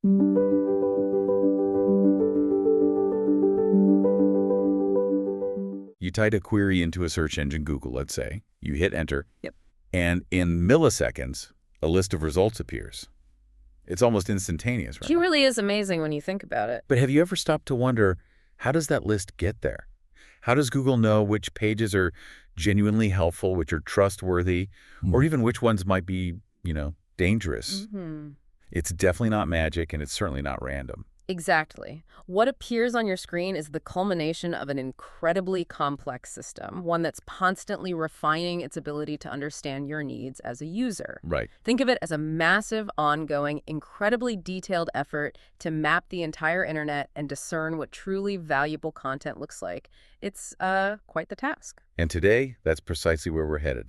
You type a query into a search engine, Google, let's say. You hit enter, Yep. and in milliseconds, a list of results appears. It's almost instantaneous, She right? really is amazing when you think about it. But have you ever stopped to wonder, how does that list get there? How does Google know which pages are genuinely helpful, which are trustworthy, or even which ones might be, dangerous? Hmm. It's definitely not magic, and it's certainly not random. Exactly. What appears on your screen is the culmination of an incredibly complex system, one that's constantly refining its ability to understand your needs as a user. Right. Think of it as a massive, ongoing, incredibly detailed effort to map the entire internet and discern what truly valuable content looks like. It's quite the task. And today, that's precisely where we're headed.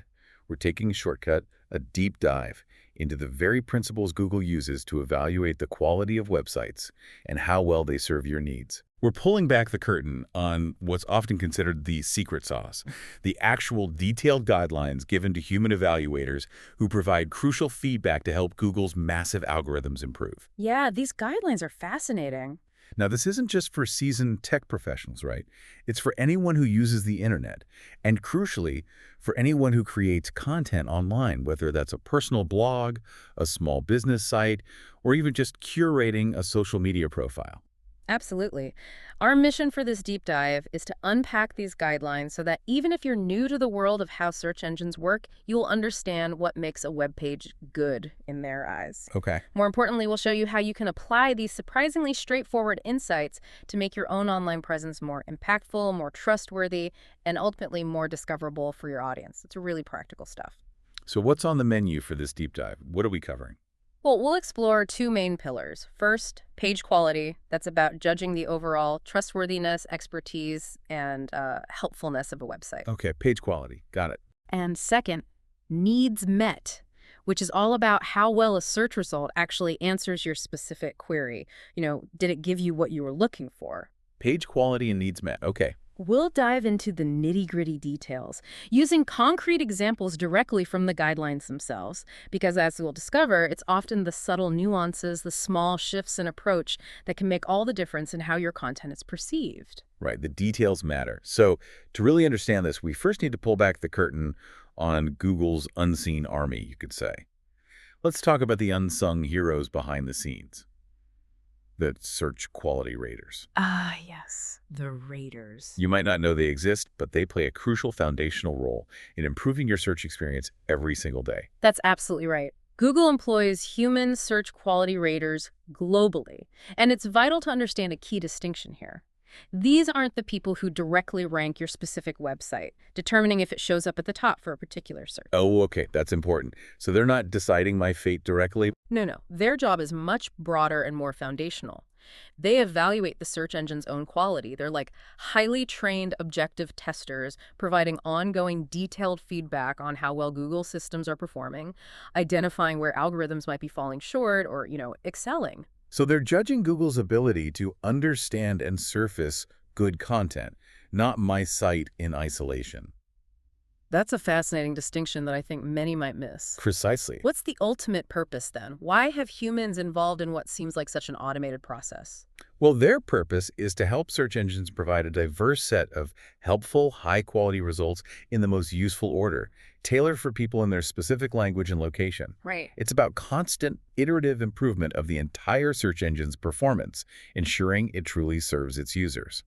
We're taking a shortcut, a deep dive into the very principles Google uses to evaluate the quality of websites and how well they serve your needs. We're pulling back the curtain on what's often considered the secret sauce, the actual detailed guidelines given to human evaluators who provide crucial feedback to help Google's massive algorithms improve. Yeah, these guidelines are fascinating. Now, this isn't just for seasoned tech professionals, right? It's for anyone who uses the internet, and crucially, for anyone who creates content online, whether that's a personal blog, a small business site, or even just curating a social media profile. Absolutely. Our mission for this deep dive is to unpack these guidelines so that even if you're new to the world of how search engines work, you'll understand what makes a web page good in their eyes. Okay. More importantly, we'll show you how you can apply these surprisingly straightforward insights to make your own online presence more impactful, more trustworthy, and ultimately more discoverable for your audience. It's really practical stuff. So what's on the menu for this deep dive? What are we covering? Well, we'll explore two main pillars. First, page quality. That's about judging the overall trustworthiness, expertise, and helpfulness of a website. Okay, page quality. Got it. And second, needs met, which is all about how well a search result actually answers your specific query. Did it give you what you were looking for? Page quality and needs met. Okay. We'll dive into the nitty-gritty details, using concrete examples directly from the guidelines themselves, because as we'll discover, it's often the subtle nuances, the small shifts in approach that can make all the difference in how your content is perceived. Right, the details matter. So to really understand this, we first need to pull back the curtain on Google's unseen army, you could say. Let's talk about the unsung heroes behind the scenes, the search quality raters. Ah, yes, the raters. You might not know they exist, but they play a crucial foundational role in improving your search experience every single day. That's absolutely right. Google employs human search quality raters globally, and it's vital to understand a key distinction here. These aren't the people who directly rank your specific website, determining if it shows up at the top for a particular search. Oh, okay, that's important. So they're not deciding my fate directly? No. Their job is much broader and more foundational. They evaluate the search engine's own quality. They're like highly trained objective testers, providing ongoing detailed feedback on how well Google systems are performing, identifying where algorithms might be falling short or, excelling. So they're judging Google's ability to understand and surface good content, not my site in isolation. That's a fascinating distinction that I think many might miss. Precisely. What's the ultimate purpose then? Why have humans involved in what seems like such an automated process? Well, their purpose is to help search engines provide a diverse set of helpful, high-quality results in the most useful order, tailored for people in their specific language and location. Right. It's about constant, iterative improvement of the entire search engine's performance, ensuring it truly serves its users.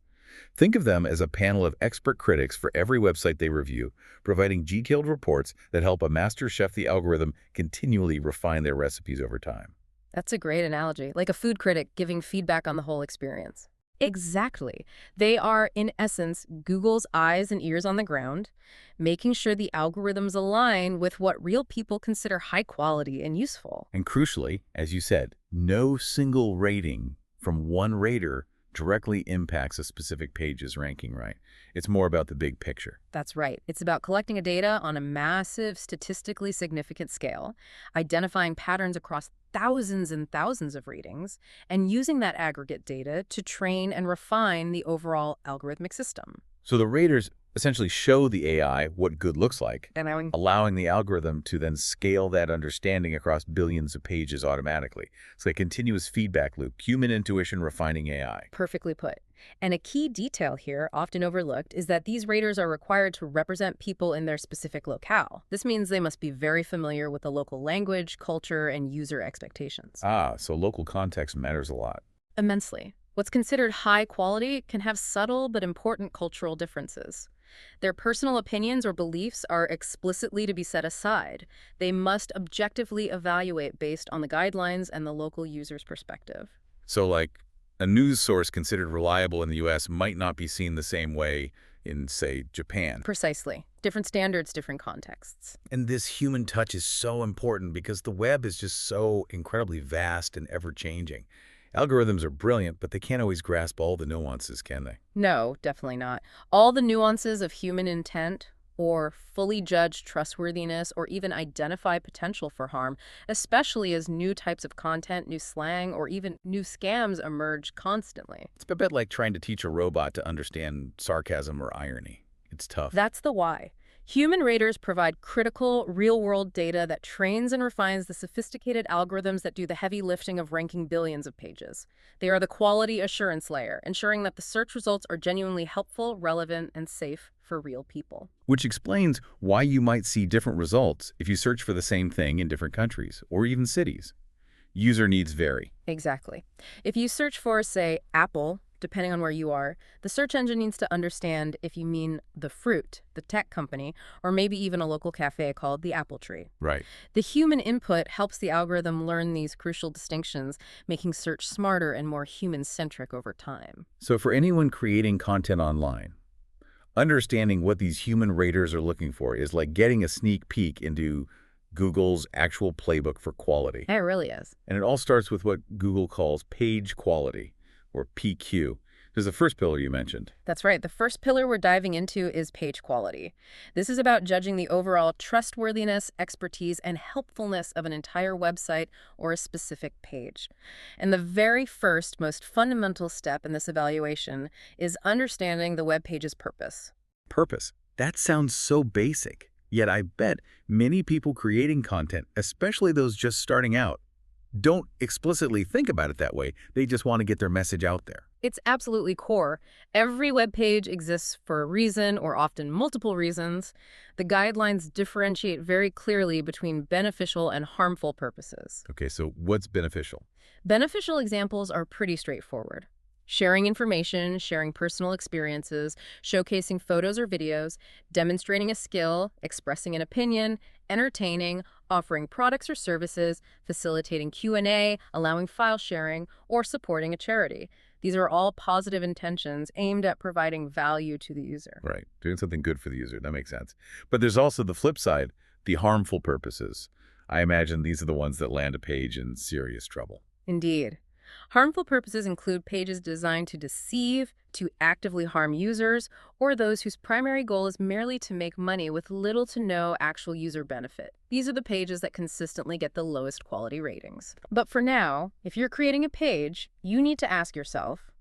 Think of them as a panel of expert critics for every website they review, providing detailed reports that help a master chef the algorithm continually refine their recipes over time. That's a great analogy, like a food critic giving feedback on the whole experience. Exactly. They are, in essence, Google's eyes and ears on the ground, making sure the algorithms align with what real people consider high quality and useful. And crucially, as you said, no single rating from one rater directly impacts a specific page's ranking, right? It's more about the big picture. That's right. It's about collecting data on a massive, statistically significant scale, identifying patterns across thousands and thousands of ratings, and using that aggregate data to train and refine the overall algorithmic system. So the raters essentially show the AI what good looks like, And allowing the algorithm to then scale that understanding across billions of pages automatically. It's like a continuous feedback loop, human intuition refining AI. perfectly put. And a key detail here, often overlooked, is that these raters are required to represent people in their specific locale. This means they must be very familiar with the local language, culture, and user expectations. Ah, so local context matters a lot. Immensely. What's considered high quality can have subtle but important cultural differences. Their personal opinions or beliefs are explicitly to be set aside. They must objectively evaluate based on the guidelines and the local user's perspective. So like a news source considered reliable in the US might not be seen the same way in, say, Japan. Precisely. Different standards, different contexts. And this human touch is so important because the web is just so incredibly vast and ever-changing. Algorithms are brilliant, but they can't always grasp all the nuances, can they? No, definitely not. All the nuances of human intent, or fully judge trustworthiness, or even identify potential for harm, especially as new types of content, new slang, or even new scams emerge constantly. It's a bit like trying to teach a robot to understand sarcasm or irony. It's tough. That's the why. Human raters provide critical, real-world data that trains and refines the sophisticated algorithms that do the heavy lifting of ranking billions of pages. They are the quality assurance layer, ensuring that the search results are genuinely helpful, relevant, and safe for real people. Which explains why you might see different results if you search for the same thing in different countries or even cities. User needs vary. Exactly. If you search for, say, Apple, depending on where you are, the search engine needs to understand if you mean the fruit, the tech company, or maybe even a local cafe called the Apple Tree. Right. The human input helps the algorithm learn these crucial distinctions, making search smarter and more human-centric over time. So for anyone creating content online, understanding what these human raters are looking for is like getting a sneak peek into Google's actual playbook for quality. It really is. And it all starts with what Google calls page quality, or PQ. There's the first pillar you mentioned. That's right. The first pillar we're diving into is page quality. This is about judging the overall trustworthiness, expertise, and helpfulness of an entire website or a specific page. And the very first, most fundamental step in this evaluation is understanding the web page's purpose. Purpose. That sounds so basic. Yet I bet many people creating content, especially those just starting out, don't explicitly think about it that way. They just want to get their message out there. It's absolutely core. Every web page exists for a reason, or often multiple reasons. The guidelines differentiate very clearly between beneficial and harmful purposes. Okay, so what's beneficial? Beneficial examples are pretty straightforward. Sharing information, sharing personal experiences, showcasing photos or videos, demonstrating a skill, expressing an opinion, entertaining, offering products or services, facilitating Q&A, allowing file sharing, or supporting a charity. These are all positive intentions aimed at providing value to the user. Right, doing something good for the user. That makes sense. But there's also the flip side, the harmful purposes. I imagine these are the ones that land a page in serious trouble. Indeed. Harmful purposes include pages designed to deceive, to actively harm users, or those whose primary goal is merely to make money with little to no actual user benefit. These are the pages that consistently get the lowest quality ratings. But for now, if you're creating a page, you need to ask yourself,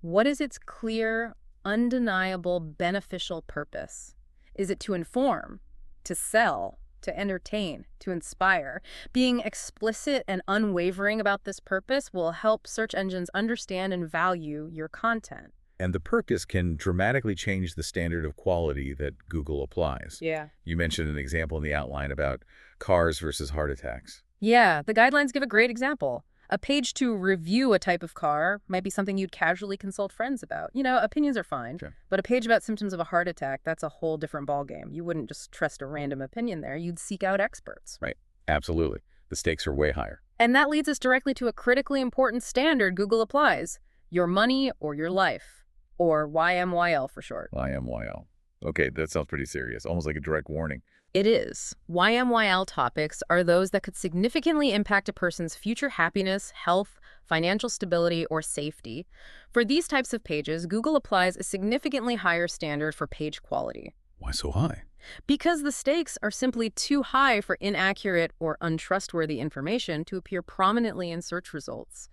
what is its clear, undeniable, beneficial purpose? Is it to inform, to sell, to entertain, to inspire? Being explicit and unwavering about this purpose will help search engines understand and value your content. And the purpose can dramatically change the standard of quality that Google applies. Yeah. You mentioned an example in the outline about cars versus heart attacks. Yeah, the guidelines give a great example. A page to review a type of car might be something you'd casually consult friends about. You know, opinions are fine, Sure. but a page about symptoms of a heart attack, that's a whole different ballgame. You wouldn't just trust a random opinion there. You'd seek out experts. Right, absolutely. The stakes are way higher. And that leads us directly to a critically important standard Google applies: your money or your life, or YMYL for short. YMYL. Okay, that sounds pretty serious, almost like a direct warning. It is. YMYL topics are those that could significantly impact a person's future happiness, health, financial stability, or safety. For these types of pages, Google applies a significantly higher standard for page quality. Why so high? Because the stakes are simply too high for inaccurate or untrustworthy information to appear prominently in search results.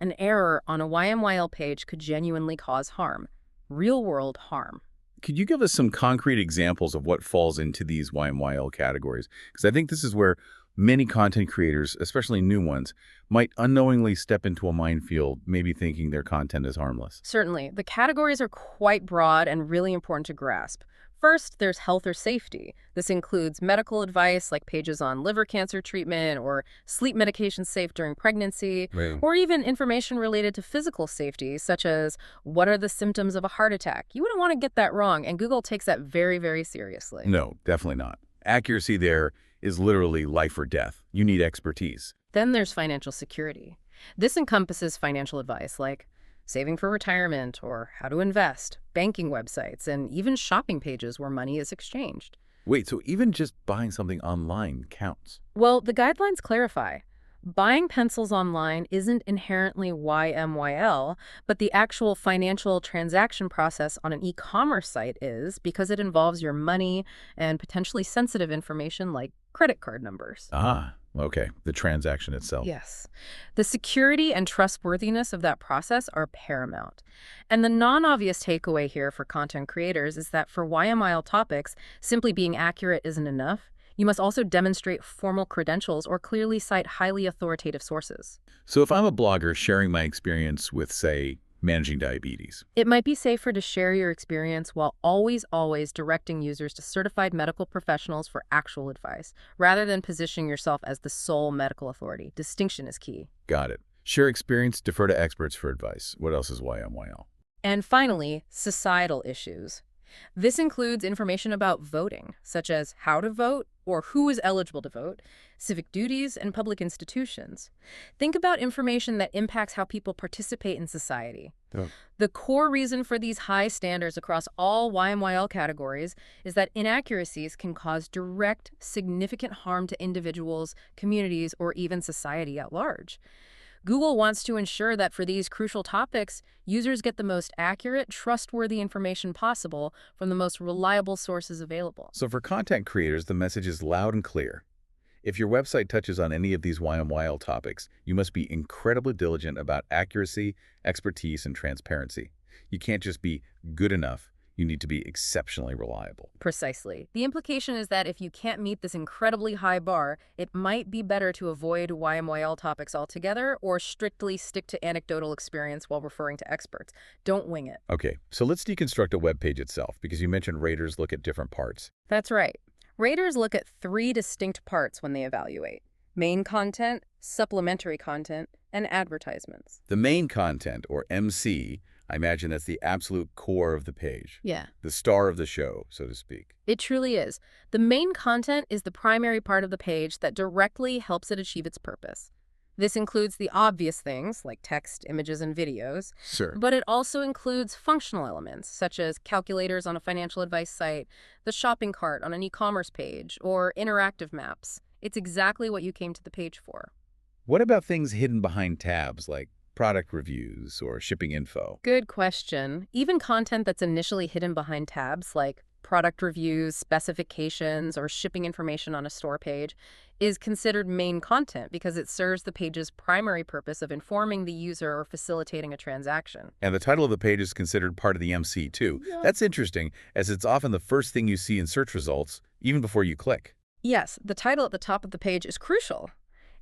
An error on a YMYL page could genuinely cause harm, real-world harm. Could you give us some concrete examples of what falls into these YMYL categories? Because I think this is where many content creators, especially new ones, might unknowingly step into a minefield, maybe thinking their content is harmless. Certainly, the categories are quite broad and really important to grasp. First, there's health or safety. This includes medical advice like pages on liver cancer treatment or sleep medication safe during pregnancy, Right. or even information related to physical safety, such as what are the symptoms of a heart attack. You wouldn't want to get that wrong, and Google takes that very, very seriously. No, definitely not. Accuracy there is literally life or death. You need expertise. Then there's financial security. This encompasses financial advice like saving for retirement or how to invest, banking websites, and even shopping pages where money is exchanged. Wait, so even just buying something online counts? Well, the guidelines clarify. Buying pencils online isn't inherently YMYL, but the actual financial transaction process on an e-commerce site is because it involves your money and potentially sensitive information like credit card numbers. Ah, okay. The transaction itself. Yes. The security and trustworthiness of that process are paramount. And the non-obvious takeaway here for content creators is that for YMIL topics, simply being accurate isn't enough. You must also demonstrate formal credentials or clearly cite highly authoritative sources. So if I'm a blogger sharing my experience with, say, managing diabetes. It might be safer to share your experience while always directing users to certified medical professionals for actual advice, rather than positioning yourself as the sole medical authority. Distinction is key. Got it. Share experience, defer to experts for advice. What else is YMYL? And finally, societal issues. This includes information about voting, such as how to vote or who is eligible to vote, civic duties, and public institutions. Think about information that impacts how people participate in society. Oh. The core reason for these high standards across all YMYL categories is that inaccuracies can cause direct, significant harm to individuals, communities, or even society at large. Google wants to ensure that for these crucial topics, users get the most accurate, trustworthy information possible from the most reliable sources available. So for content creators, the message is loud and clear. If your website touches on any of these YMYL topics, you must be incredibly diligent about accuracy, expertise, and transparency. You can't just be good enough. You need to be exceptionally reliable. Precisely. The implication is that if you can't meet this incredibly high bar, it might be better to avoid YMYL topics altogether or strictly stick to anecdotal experience while referring to experts. Don't wing it. Okay, so let's deconstruct a web page itself, because you mentioned raters look at different parts. That's right. Raters look at three distinct parts when they evaluate: main content, supplementary content, and advertisements. The main content, or MC, I imagine that's the absolute core of the page. Yeah. The star of the show, so to speak. It truly is. The main content is the primary part of the page that directly helps it achieve its purpose. This includes the obvious things like text, images, and videos, Sure. but it also includes functional elements such as calculators on a financial advice site, the shopping cart on an e-commerce page, or interactive maps. It's exactly what you came to the page for. What about things hidden behind tabs, like product reviews or shipping info? Good question. Even content that's initially hidden behind tabs like product reviews, specifications, or shipping information on a store page is considered main content because it serves the page's primary purpose of informing the user or facilitating a transaction. And the title of the page is considered part of the MC, too. Yeah. That's interesting, as it's often the first thing you see in search results, even before you click. Yes, the title at the top of the page is crucial.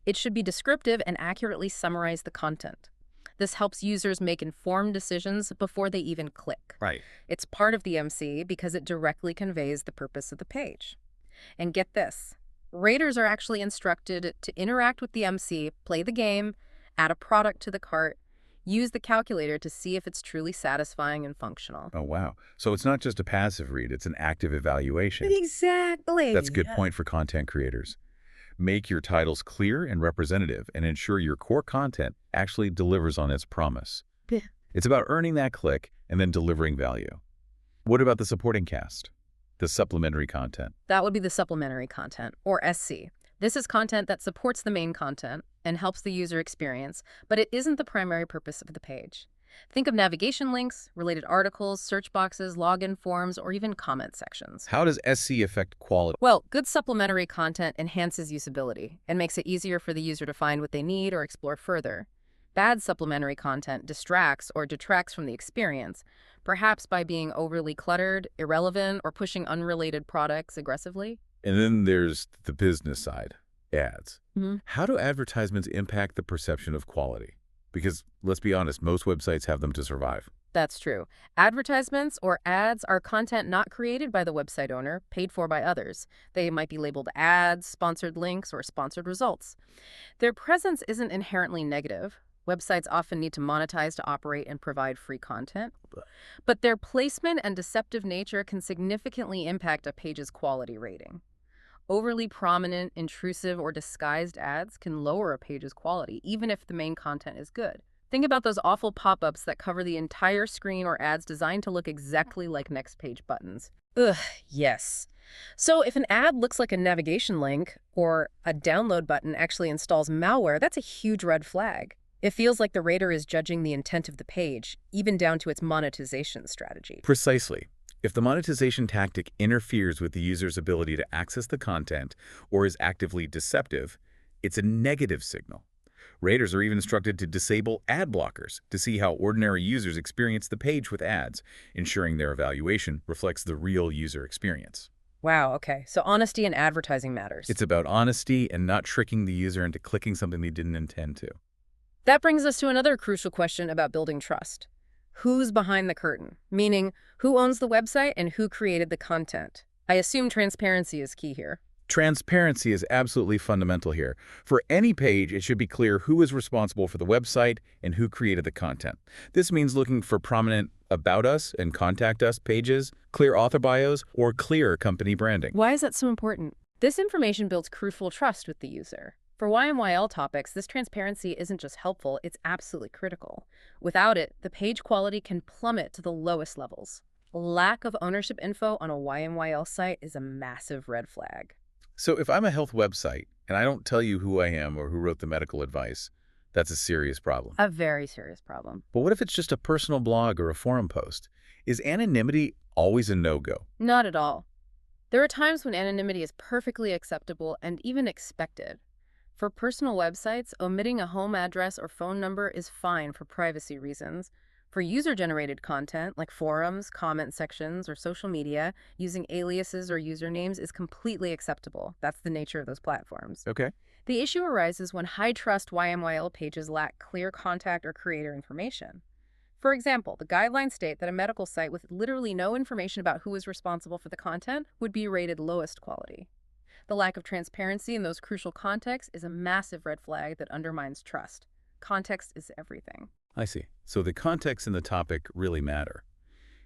It should be descriptive and accurately summarize the content. This helps users make informed decisions before they even click. Right. It's part of the MC because it directly conveys the purpose of the page. And get this, raters are actually instructed to interact with the MC, play the game, add a product to the cart, use the calculator to see if it's truly satisfying and functional. Oh, wow. So it's not just a passive read, it's an active evaluation. Exactly. That's a good point for content creators. Make your titles clear and representative and ensure your core content actually delivers on its promise. Yeah. It's about earning that click and then delivering value. What about the supporting cast? The supplementary content? That would be the supplementary content, or SC. This is content that supports the main content and helps the user experience, but it isn't the primary purpose of the page. Think of navigation links, related articles, search boxes, login forms, or even comment sections. How does SC affect quality? Well, good supplementary content enhances usability and makes it easier for the user to find what they need or explore further. Bad supplementary content distracts or detracts from the experience, perhaps by being overly cluttered, irrelevant, or pushing unrelated products aggressively. And then there's the business side, ads. Mhm. How do advertisements impact the perception of quality? Because let's be honest, most websites have them to survive. That's true. Advertisements or ads are content not created by the website owner, paid for by others. They might be labeled ads, sponsored links, or sponsored results. Their presence isn't inherently negative. Websites often need to monetize to operate and provide free content. But their placement and deceptive nature can significantly impact a page's quality rating. Overly prominent, intrusive, or disguised ads can lower a page's quality, even if the main content is good. Think about those awful pop-ups that cover the entire screen or ads designed to look exactly like next page buttons. Ugh, yes. So if an ad looks like a navigation link or a download button actually installs malware, that's a huge red flag. It feels like the rater is judging the intent of the page, even down to its monetization strategy. Precisely. If the monetization tactic interferes with the user's ability to access the content or is actively deceptive, it's a negative signal. Raters are even instructed to disable ad blockers to see how ordinary users experience the page with ads, ensuring their evaluation reflects the real user experience. Wow, okay. So honesty in advertising matters. It's about honesty and not tricking the user into clicking something they didn't intend to. That brings us to another crucial question about building trust. Who's behind the curtain? Meaning, who owns the website and who created the content? I assume transparency is key here. Transparency is absolutely fundamental here. For any page, it should be clear who is responsible for the website and who created the content. This means looking for prominent About Us and Contact Us pages, clear author bios, or clear company branding. Why is that so important? This information builds crucial trust with the user. For YMYL topics, this transparency isn't just helpful, it's absolutely critical. Without it, the page quality can plummet to the lowest levels. Lack of ownership info on a YMYL site is a massive red flag. So if I'm a health website and I don't tell you who I am or who wrote the medical advice, that's a serious problem. A very serious problem. But what if it's just a personal blog or a forum post? Is anonymity always a no-go? Not at all. There are times when anonymity is perfectly acceptable and even expected. For personal websites, omitting a home address or phone number is fine for privacy reasons. For user-generated content, like forums, comment sections, or social media, using aliases or usernames is completely acceptable. That's the nature of those platforms. Okay. The issue arises when high-trust YMYL pages lack clear contact or creator information. For example, the guidelines state that a medical site with literally no information about who is responsible for the content would be rated lowest quality. The lack of transparency in those crucial contexts is a massive red flag that undermines trust. Context is everything. I see. So the context and the topic really matter.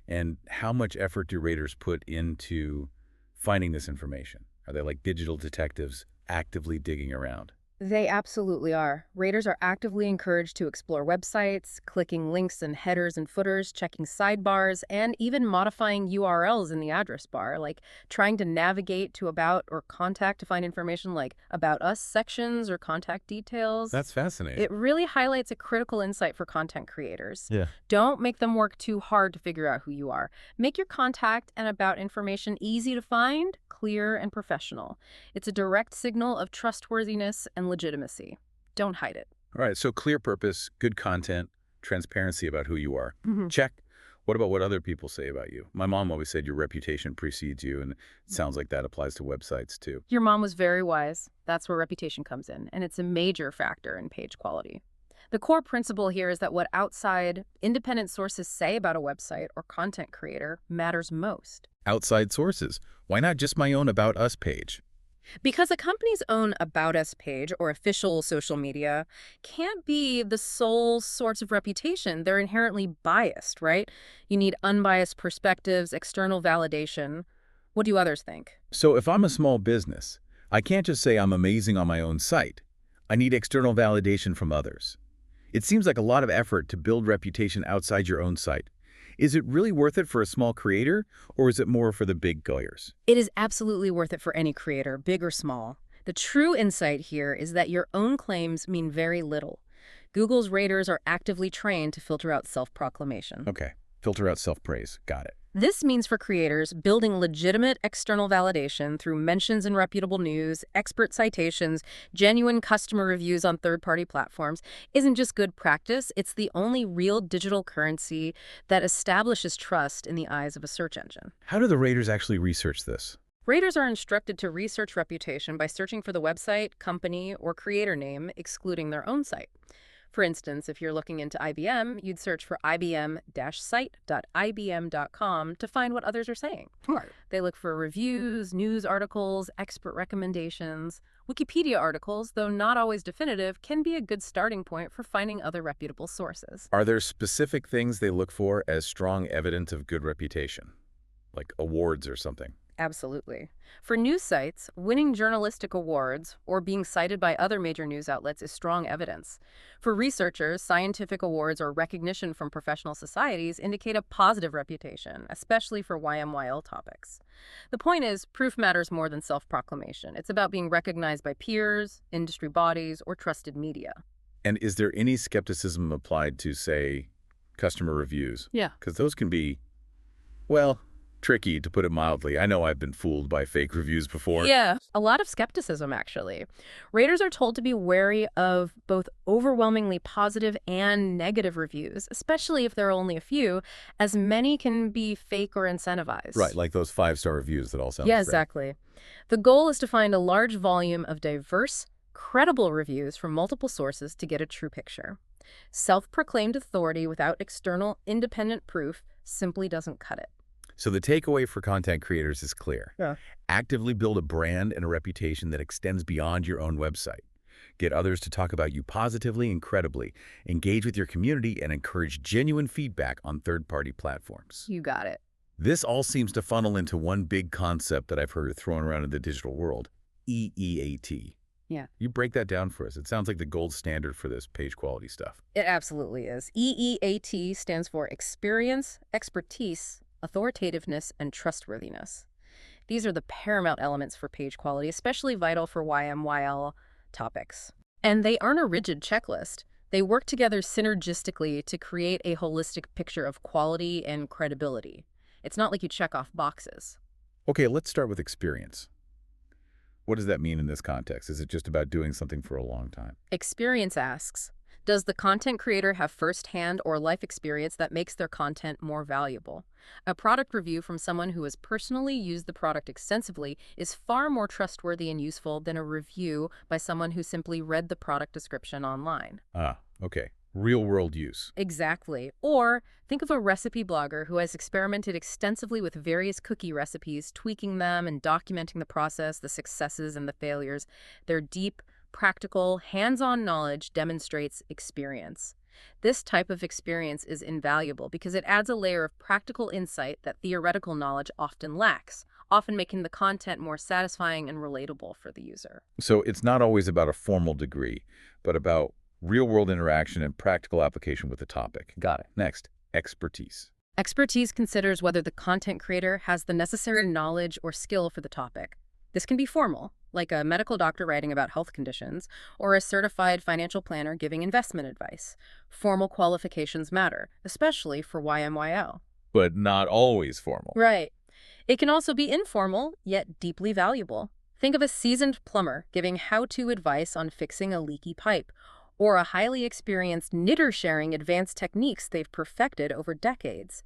And how much effort do raters put into finding this information? Are they like digital detectives actively digging around? They absolutely are. Raters are actively encouraged to explore websites, clicking links and headers and footers, checking sidebars, and even modifying URLs in the address bar, like trying to navigate to About or Contact to find information like About Us sections or contact details. That's fascinating. It really highlights a critical insight for content creators. Yeah. Don't make them work too hard to figure out who you are. Make your contact and about information easy to find, clear, and professional. It's a direct signal of trustworthiness and legitimacy. Don't hide it. All right, so clear purpose, good content, transparency about who you are. Mhm. Check. What about what other people say about you? My mom always said your reputation precedes you, and it sounds like that applies to websites too. Your mom was very wise. That's where reputation comes in, and it's a major factor in page quality. The core principle here is that what outside, independent sources say about a website or content creator matters most. Outside sources. Why not just my own About Us page? Because a company's own About Us page or official social media can't be the sole source of reputation. They're inherently biased, right? You need unbiased perspectives, external validation. What do others think? So if I'm a small business, I can't just say I'm amazing on my own site. I need external validation from others. It seems like a lot of effort to build reputation outside your own site. Is it really worth it for a small creator, or is it more for the big goers? It is absolutely worth it for any creator, big or small. The true insight here is that your own claims mean very little. Google's raters are actively trained to filter out self-proclamation. Okay, filter out self-praise. Got it. This means for creators, building legitimate external validation through mentions in reputable news, expert citations, genuine customer reviews on third-party platforms isn't just good practice, it's the only real digital currency that establishes trust in the eyes of a search engine. How do the raters actually research this? Raters are instructed to research reputation by searching for the website, company, or creator name, excluding their own site. For instance, if you're looking into IBM, you'd search for ibm-site.ibm.com to find what others are saying. Right. They look for reviews, news articles, expert recommendations. Wikipedia articles, though not always definitive, can be a good starting point for finding other reputable sources. Are there specific things they look for as strong evidence of good reputation? Like awards or something? Absolutely. For news sites, winning journalistic awards or being cited by other major news outlets is strong evidence. For researchers, scientific awards or recognition from professional societies indicate a positive reputation, especially for YMYL topics. The point is, proof matters more than self-proclamation. It's about being recognized by peers, industry bodies, or trusted media. And is there any skepticism applied to, say, customer reviews? Yeah. Because those can be, well, tricky, to put it mildly. I know I've been fooled by fake reviews before. Yeah, a lot of skepticism, actually. Raters are told to be wary of both overwhelmingly positive and negative reviews, especially if there are only a few, as many can be fake or incentivized. Right, like those 5-star reviews that all sound Yeah, great. exactly. The goal is to find a large volume of diverse, credible reviews from multiple sources to get a true picture. Self-proclaimed authority without external, independent proof simply doesn't cut it. So the takeaway for content creators is clear. Yeah. Actively build a brand and a reputation that extends beyond your own website. Get others to talk about you positively and credibly. Engage with your community and encourage genuine feedback on third-party platforms. You got it. This all seems to funnel into one big concept that I've heard thrown around in the digital world, EEAT. Yeah. You break that down for us. It sounds like the gold standard for this page quality stuff. It absolutely is. EEAT stands for experience, expertise, authoritativeness, and trustworthiness. These are the paramount elements for page quality, especially vital for YMYL topics. And they aren't a rigid checklist. They work together synergistically to create a holistic picture of quality and credibility. It's not like you check off boxes. Okay, let's start with experience. What does that mean in this context? Is it just about doing something for a long time? Experience asks, does the content creator have first-hand or life experience that makes their content more valuable? A product review from someone who has personally used the product extensively is far more trustworthy and useful than a review by someone who simply read the product description online. Ah, okay. Real-world use. Exactly. Or think of a recipe blogger who has experimented extensively with various cookie recipes, tweaking them and documenting the process, the successes and the failures. Their deep, practical, hands-on knowledge demonstrates experience. This type of experience is invaluable because it adds a layer of practical insight that theoretical knowledge often lacks, often making the content more satisfying and relatable for the user. So it's not always about a formal degree, but about real-world interaction and practical application with the topic. Got it. Next, expertise. Expertise considers whether the content creator has the necessary knowledge or skill for the topic. This can be formal, like a medical doctor writing about health conditions, or a certified financial planner giving investment advice. Formal qualifications matter, especially for YMYL. But not always formal. Right. It can also be informal, yet deeply valuable. Think of a seasoned plumber giving how-to advice on fixing a leaky pipe, or a highly experienced knitter sharing advanced techniques they've perfected over decades.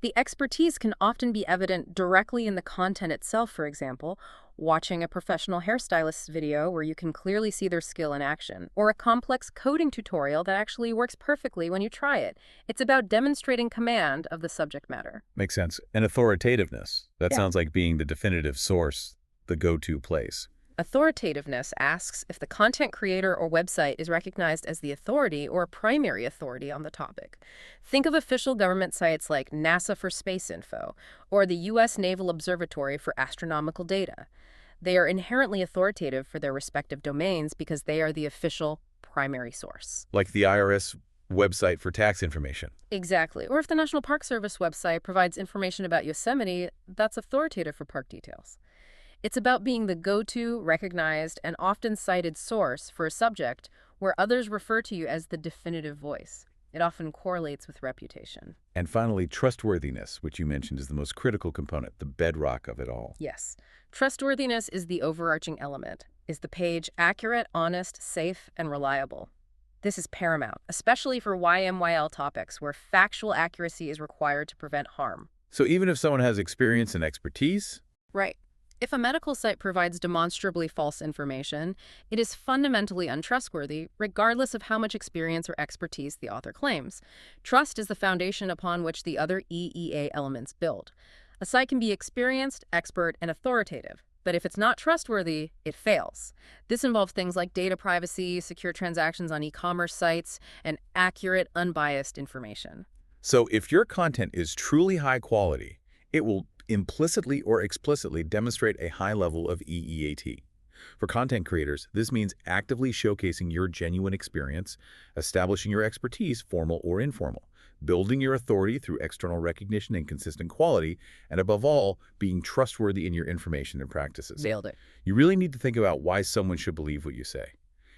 The expertise can often be evident directly in the content itself, for example, watching a professional hairstylist's video where you can clearly see their skill in action, or a complex coding tutorial that actually works perfectly when you try it. It's about demonstrating command of the subject matter. Makes sense. And authoritativeness. That Yeah. sounds like being the definitive source, the go-to place. Authoritativeness asks if the content creator or website is recognized as the authority or a primary authority on the topic. Think of official government sites like NASA for space info or the U.S. Naval Observatory for astronomical data. They are inherently authoritative for their respective domains because they are the official primary source. Like the IRS website for tax information. Exactly. Or if the National Park Service website provides information about Yosemite, that's authoritative for park details. It's about being the go-to, recognized, and often cited source for a subject where others refer to you as the definitive voice. It often correlates with reputation. And finally, trustworthiness, which you mentioned is the most critical component, the bedrock of it all. Yes. Trustworthiness is the overarching element. Is the page accurate, honest, safe, and reliable? This is paramount, especially for YMYL topics where factual accuracy is required to prevent harm. So even if someone has experience and expertise, Right. If a medical site provides demonstrably false information, it is fundamentally untrustworthy, regardless of how much experience or expertise the author claims. Trust is the foundation upon which the other EEA elements build. A site can be experienced, expert, and authoritative, but if it's not trustworthy, it fails. This involves things like data privacy, secure transactions on e-commerce sites, and accurate, unbiased information. so if your content is truly high quality, it will implicitly or explicitly demonstrate a high level of EEAT. For content creators, this means actively showcasing your genuine experience, establishing your expertise, formal or informal, building your authority through external recognition and consistent quality, and above all, being trustworthy in your information and practices. Nailed it. You really need to think about why someone should believe what you say.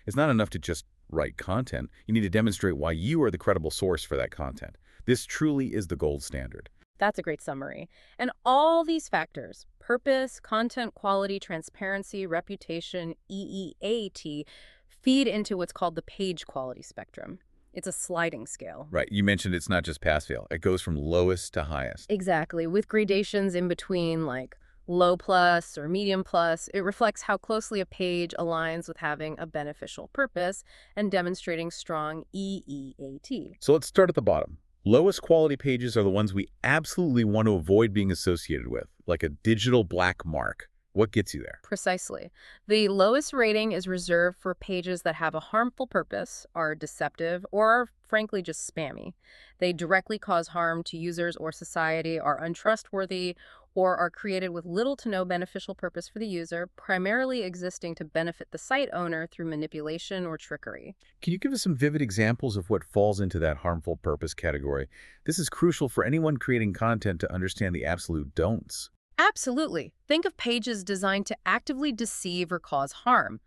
It's not enough to just write content. You need to demonstrate why you are the credible source for that content. This truly is the gold standard. That's a great summary. And all these factors, purpose, content quality, transparency, reputation, EEAT, feed into what's called the page quality spectrum. It's a sliding scale. Right. You mentioned it's not just pass-fail. It goes from lowest to highest. Exactly, with gradations in between like low plus or medium plus. It reflects how closely a page aligns with having a beneficial purpose and demonstrating strong EEAT. So let's start at the bottom. Lowest quality pages are the ones we absolutely want to avoid being associated with, like a digital black mark. What gets you there? Precisely. The lowest rating is reserved for pages that have a harmful purpose, are deceptive, or are frankly just spammy. They directly cause harm to users or society, are untrustworthy, or are created with little to no beneficial purpose for the user, primarily existing to benefit the site owner through manipulation or trickery. Can you give us some vivid examples of what falls into that harmful purpose category? This is crucial for anyone creating content to understand the absolute don'ts. Absolutely. Think of pages designed to actively deceive or cause harm.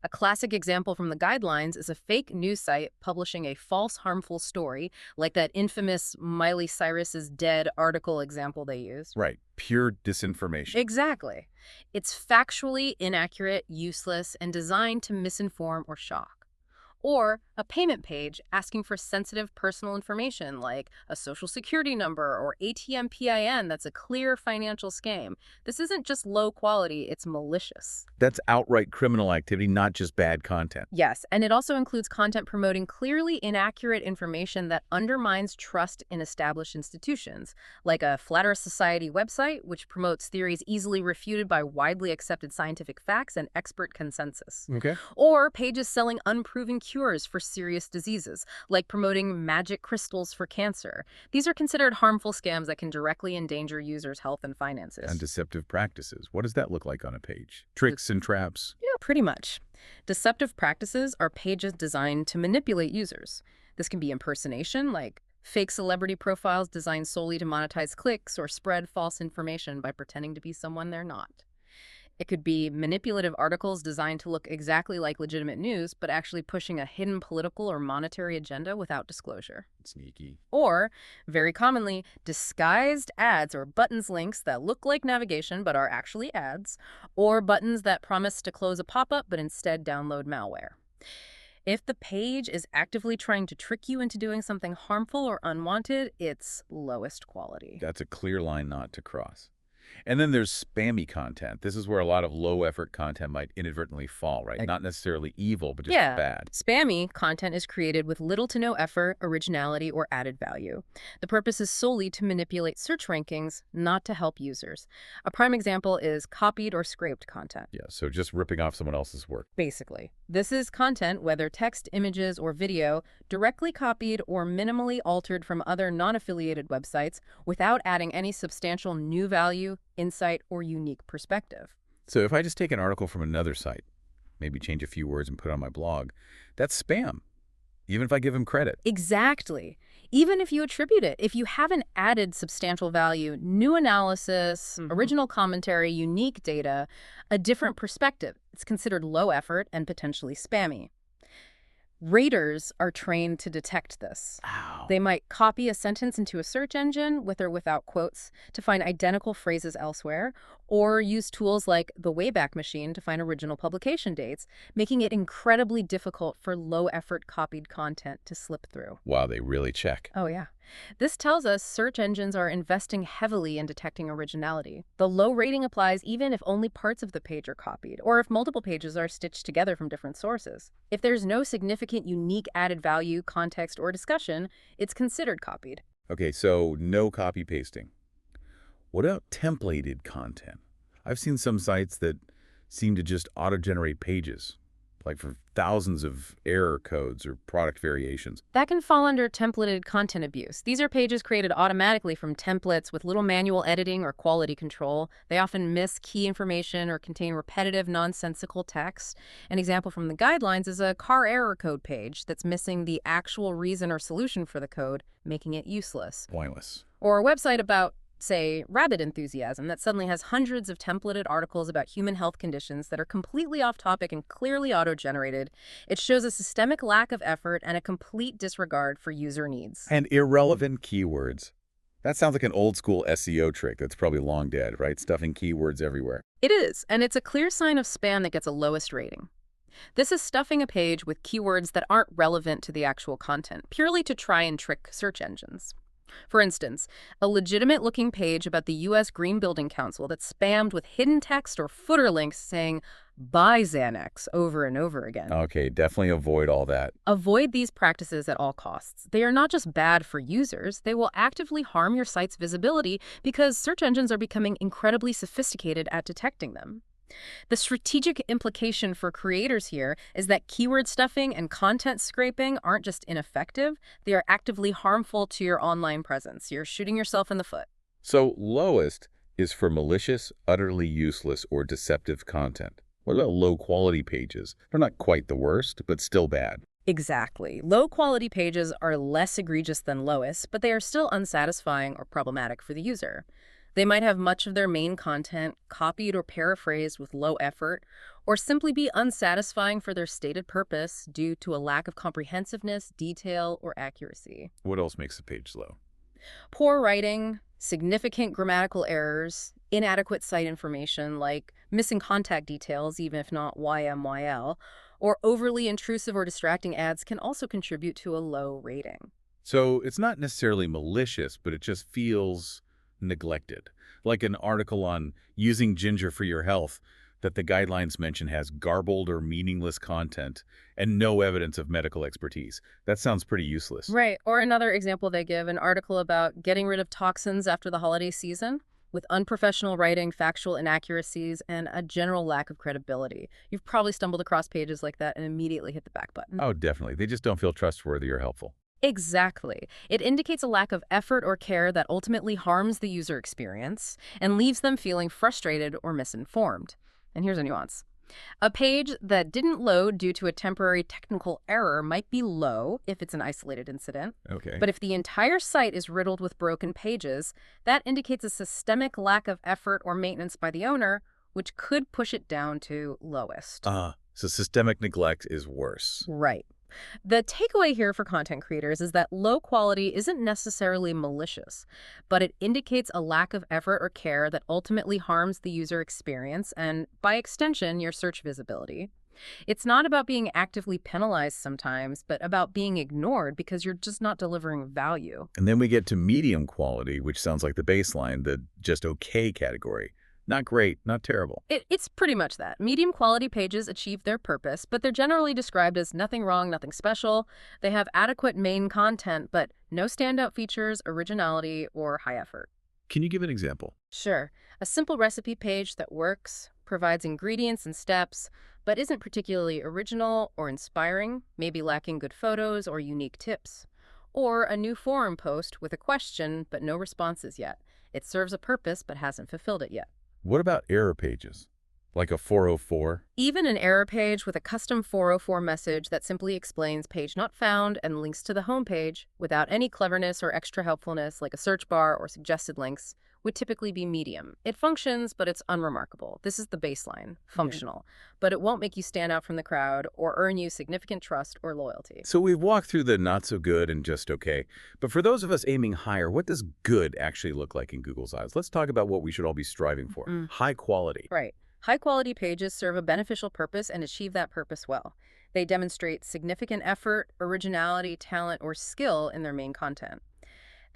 A classic example from the guidelines is a fake news site publishing a false harmful story, like that infamous Miley Cyrus's dead article example they used. Right. Pure disinformation. Exactly. It's factually inaccurate, useless, and designed to misinform or shock. Or a payment page asking for sensitive personal information like a social security number or ATM PIN that's a clear financial scam. This isn't just low quality, it's malicious. That's outright criminal activity, not just bad content. Yes, and it also includes content promoting clearly inaccurate information that undermines trust in established institutions, like a Flat Earth Society website, which promotes theories easily refuted by widely accepted scientific facts and expert consensus. Okay. Or pages selling unproven cures for serious diseases, like promoting magic crystals for cancer. These are considered harmful scams that can directly endanger users' health and finances. And deceptive practices. What does that look like on a page? Tricks and traps. Yeah, pretty much. Deceptive practices are pages designed to manipulate users. This can be impersonation, like fake celebrity profiles designed solely to monetize clicks or spread false information by pretending to be someone they're not. It could be manipulative articles designed to look exactly like legitimate news, but actually pushing a hidden political or monetary agenda without disclosure. Sneaky. Or, very commonly, disguised ads or buttons links that look like navigation but are actually ads, or buttons that promise to close a pop-up but instead download malware. If the page is actively trying to trick you into doing something harmful or unwanted, it's lowest quality. That's a clear line not to cross. And then there's spammy content. This is where a lot of low-effort content might inadvertently fall, right? Not necessarily evil, but just bad. Spammy content is created with little to no effort, originality, or added value. The purpose is solely to manipulate search rankings, not to help users. A prime example is copied or scraped content. Yeah, so just ripping off someone else's work. Basically, this is content, whether text, images, or video, directly copied or minimally altered from other non-affiliated websites without adding any substantial new value, insight, or unique perspective. So if I just take an article from another site, maybe change a few words and put it on my blog, that's spam, even if I give them credit. Exactly. Even if you attribute it, if you haven't added substantial value, new analysis, original commentary, unique data, a different perspective, it's considered low effort and potentially spammy. Raters are trained to detect this. Ow. They might copy a sentence into a search engine with or without quotes to find identical phrases elsewhere, or use tools like the Wayback Machine to find original publication dates, making it incredibly difficult for low-effort copied content to slip through. Wow, they really check. Oh, yeah. This tells us search engines are investing heavily in detecting originality. The low rating applies even if only parts of the page are copied, or if multiple pages are stitched together from different sources. If there's no significant unique added value, context, or discussion, it's considered copied. Okay, so no copy pasting. What about templated content? I've seen some sites that seem to just auto-generate pages, like for thousands of error codes or product variations. That can fall under templated content abuse. These are pages created automatically from templates with little manual editing or quality control. They often miss key information or contain repetitive, nonsensical text. An example from the guidelines is a car error code page that's missing the actual reason or solution for the code, making it useless. Pointless. Or a website about, say, rabbit enthusiasm that suddenly has hundreds of templated articles about human health conditions that are completely off topic and clearly auto-generated. It shows a systemic lack of effort and a complete disregard for user needs. And irrelevant keywords. That sounds like an old school SEO trick that's probably long dead, right? Stuffing keywords everywhere. It is, and it's a clear sign of spam that gets a lowest rating. This is stuffing a page with keywords that aren't relevant to the actual content, purely to try and trick search engines. For instance, a legitimate-looking page about the U.S. Green Building Council that's spammed with hidden text or footer links saying, "Buy Xanax" over and over again. Okay, definitely avoid all that. Avoid these practices at all costs. They are not just bad for users, they will actively harm your site's visibility because search engines are becoming incredibly sophisticated at detecting them. The strategic implication for creators here is that keyword stuffing and content scraping aren't just ineffective, they are actively harmful to your online presence. You're shooting yourself in the foot. So lowest is for malicious, utterly useless, or deceptive content. What about low-quality pages? They're not quite the worst, but still bad. Exactly. Low-quality pages are less egregious than lowest, but they are still unsatisfying or problematic for the user. They might have much of their main content copied or paraphrased with low effort, or simply be unsatisfying for their stated purpose due to a lack of comprehensiveness, detail, or accuracy. What else makes a page slow? Poor writing, significant grammatical errors, inadequate site information like missing contact details, even if not YMYL, or overly intrusive or distracting ads can also contribute to a low rating. So it's not necessarily malicious, but it just feels neglected. Like an article on using ginger for your health that the guidelines mention has garbled or meaningless content and no evidence of medical expertise. That sounds pretty useless. Right. Or another example they give, an article about getting rid of toxins after the holiday season with unprofessional writing, factual inaccuracies, and a general lack of credibility. You've probably stumbled across pages like that and immediately hit the back button. Oh, definitely. They just don't feel trustworthy or helpful. Exactly. It indicates a lack of effort or care that ultimately harms the user experience and leaves them feeling frustrated or misinformed. And here's a nuance. A page that didn't load due to a temporary technical error might be low if it's an isolated incident. Okay. But if the entire site is riddled with broken pages, that indicates a systemic lack of effort or maintenance by the owner, which could push it down to lowest. So systemic neglect is worse. Right. The takeaway here for content creators is that low quality isn't necessarily malicious, but it indicates a lack of effort or care that ultimately harms the user experience and, by extension, your search visibility. It's not about being actively penalized sometimes, but about being ignored because you're just not delivering value. And then we get to medium quality, which sounds like the baseline, the just okay category. Not great, not terrible. It's pretty much that. Medium quality pages achieve their purpose, but they're generally described as nothing wrong, nothing special. They have adequate main content, but no standout features, originality, or high effort. Can you give an example? Sure, a simple recipe page that works, provides ingredients and steps, but isn't particularly original or inspiring, maybe lacking good photos or unique tips. Or a new forum post with a question but no responses yet. It serves a purpose but hasn't fulfilled it yet. What about error pages? Like a 404? Even an error page with a custom 404 message that simply explains page not found and links to the home page without any cleverness or extra helpfulness like a search bar or suggested links would typically be medium. It functions, but it's unremarkable. This is the baseline, functional, but it won't make you stand out from the crowd or earn you significant trust or loyalty. So we've walked through the not so good and just okay. But for those of us aiming higher, what does good actually look like in Google's eyes? Let's talk about what we should all be striving for. High quality. Right. High-quality pages serve a beneficial purpose and achieve that purpose well. They demonstrate significant effort, originality, talent, or skill in their main content.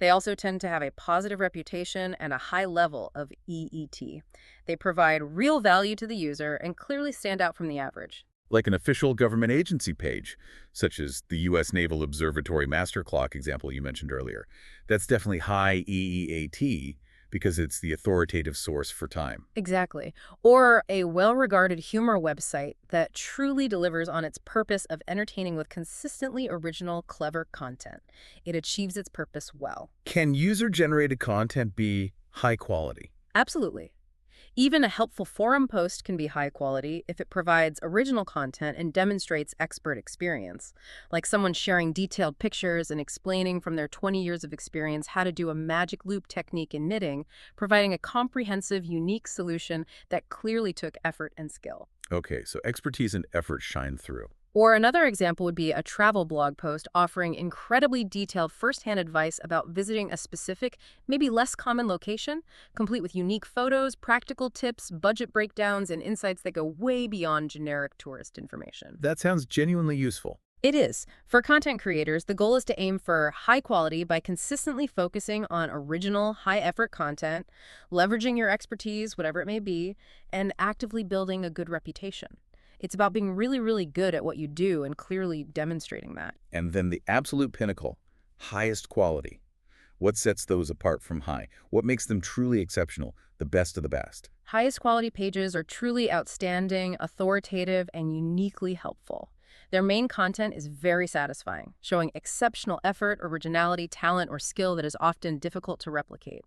They also tend to have a positive reputation and a high level of EET. They provide real value to the user and clearly stand out from the average. Like an official government agency page, such as the U.S. Naval Observatory Master Clock example you mentioned earlier. That's definitely high EEAT because it's the authoritative source for time. Exactly. Or a well-regarded humor website that truly delivers on its purpose of entertaining with consistently original, clever content. It achieves its purpose well. Can user-generated content be high quality? Absolutely. Even a helpful forum post can be high quality if it provides original content and demonstrates expert experience, like someone sharing detailed pictures and explaining from their 20 years of experience how to do a magic loop technique in knitting, providing a comprehensive, unique solution that clearly took effort and skill. Okay, so expertise and effort shine through. Or another example would be a travel blog post offering incredibly detailed first-hand advice about visiting a specific, maybe less common location, complete with unique photos, practical tips, budget breakdowns, and insights that go way beyond generic tourist information. That sounds genuinely useful. It is. For content creators, the goal is to aim for high quality by consistently focusing on original, high-effort content, leveraging your expertise, whatever it may be, and actively building a good reputation. It's about being really, really good at what you do and clearly demonstrating that. And then the absolute pinnacle, highest quality. What sets those apart from high? What makes them truly exceptional, the best of the best? Highest quality pages are truly outstanding, authoritative, and uniquely helpful. Their main content is very satisfying, showing exceptional effort, originality, talent, or skill that is often difficult to replicate.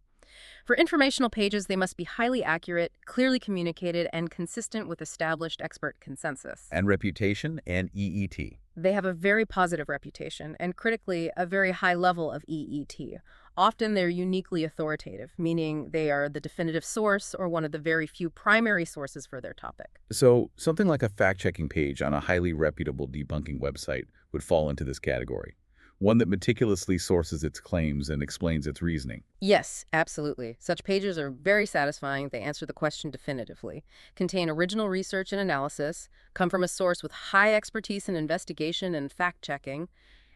For informational pages, they must be highly accurate, clearly communicated, and consistent with established expert consensus. And reputation and EET. They have a very positive reputation and, critically, a very high level of EET. Often they're uniquely authoritative, meaning they are the definitive source or one of the very few primary sources for their topic. So something like a fact-checking page on a highly reputable debunking website would fall into this category. One that meticulously sources its claims and explains its reasoning. Yes, absolutely. Such pages are very satisfying. They answer the question definitively, contain original research and analysis, come from a source with high expertise in investigation and fact-checking,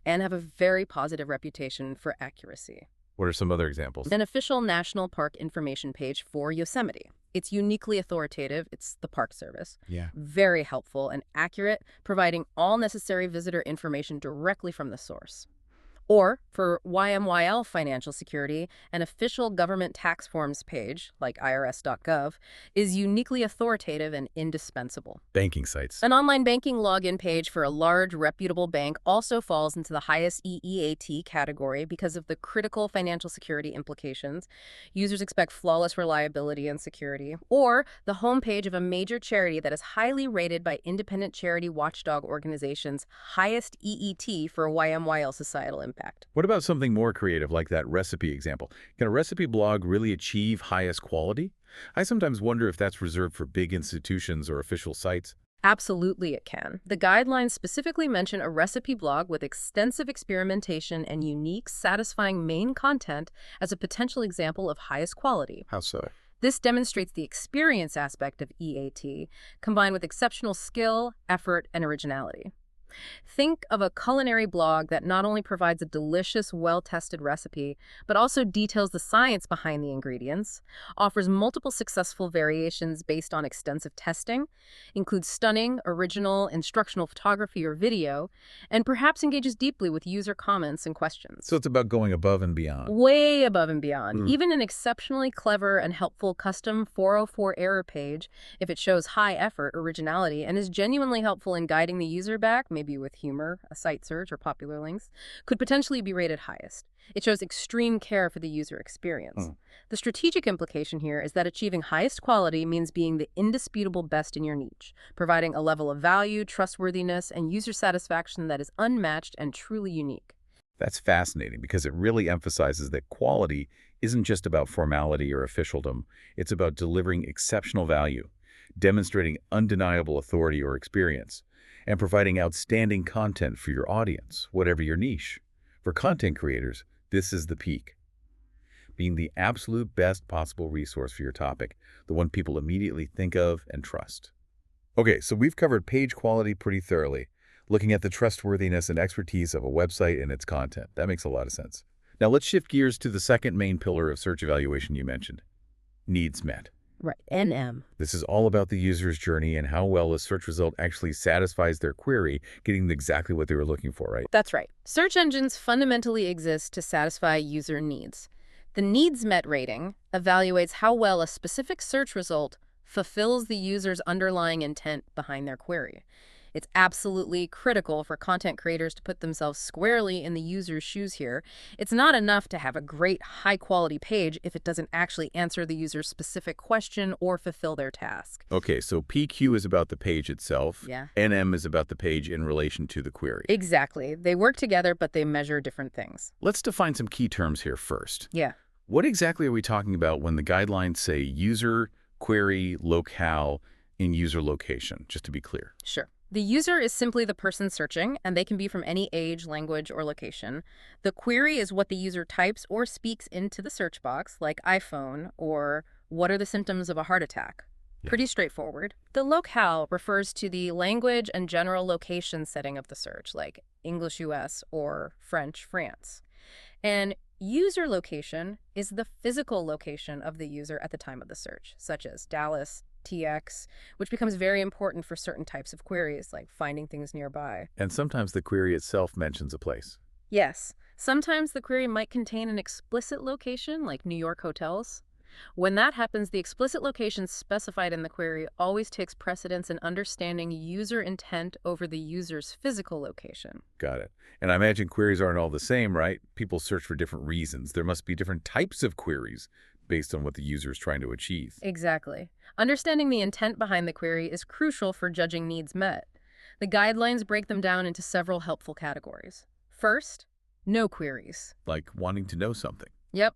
and have a very positive reputation for accuracy. What are some other examples? An official national park information page for Yosemite. It's uniquely authoritative. It's the Park Service. Yeah. Very helpful and accurate, providing all necessary visitor information directly from the source. Or, for YMYL Financial Security, an official government tax forms page, like irs.gov, is uniquely authoritative and indispensable. Banking sites. An online banking login page for a large, reputable bank also falls into the highest EEAT category because of the critical financial security implications. Users expect flawless reliability and security. Or the homepage of a major charity that is highly rated by independent charity watchdog organizations, highest EET for YMYL societal impact. What about something more creative like that recipe example? Can a recipe blog really achieve highest quality? I sometimes wonder if that's reserved for big institutions or official sites. Absolutely it can. The guidelines specifically mention a recipe blog with extensive experimentation and unique, satisfying main content as a potential example of highest quality. How so? This demonstrates the experience aspect of EAT, combined with exceptional skill, effort, and originality. Think of a culinary blog that not only provides a delicious, well-tested recipe, but also details the science behind the ingredients, offers multiple successful variations based on extensive testing, includes stunning, original, instructional photography or video, and perhaps engages deeply with user comments and questions. So it's about going above and beyond. Way above and beyond. Even an exceptionally clever and helpful custom 404 error page, if it shows high effort, originality, and is genuinely helpful in guiding the user back, maybe with humor, a site search, or popular links, could potentially be rated highest. It shows extreme care for the user experience. Hmm. The strategic implication here is that achieving highest quality means being the indisputable best in your niche, providing a level of value, trustworthiness, and user satisfaction that is unmatched and truly unique. That's fascinating because it really emphasizes that quality isn't just about formality or officialdom. It's about delivering exceptional value, demonstrating undeniable authority or experience, and providing outstanding content for your audience, whatever your niche. For content creators, this is the peak, being the absolute best possible resource for your topic, the one people immediately think of and trust. Okay, so we've covered page quality pretty thoroughly, looking at the trustworthiness and expertise of a website and its content. That makes a lot of sense. Now let's shift gears to the second main pillar of search evaluation you mentioned, needs met. Right, NM. This is all about the user's journey and how well a search result actually satisfies their query, getting them exactly what they were looking for, right? That's right. Search engines fundamentally exist to satisfy user needs. The needs met rating evaluates how well a specific search result fulfills the user's underlying intent behind their query. It's absolutely critical for content creators to put themselves squarely in the user's shoes here. It's not enough to have a great, high-quality page if it doesn't actually answer the user's specific question or fulfill their task. Okay, so PQ is about the page itself. Yeah. NM is about the page in relation to the query. Exactly. They work together, but they measure different things. Let's define some key terms here first. Yeah. What exactly are we talking about when the guidelines say user, query, locale, in user location, just to be clear? Sure. The user is simply the person searching, and they can be from any age, language, or location. The query is what the user types or speaks into the search box, like iPhone or what are the symptoms of a heart attack. Yeah. Pretty straightforward. The locale refers to the language and general location setting of the search, like English US or French France. And user location is the physical location of the user at the time of the search, such as Dallas, TX, which becomes very important for certain types of queries, like finding things nearby. And sometimes the query itself mentions a place. Yes, sometimes the query might contain an explicit location, like New York hotels. When that happens, the explicit location specified in the query always takes precedence in understanding user intent over the user's physical location. Got it. And I imagine queries aren't all the same, right? People search for different reasons. There must be different types of queries based on what the user is trying to achieve. Exactly. Understanding the intent behind the query is crucial for judging needs met. The guidelines break them down into several helpful categories. First, no queries. Like wanting to know something. Yep.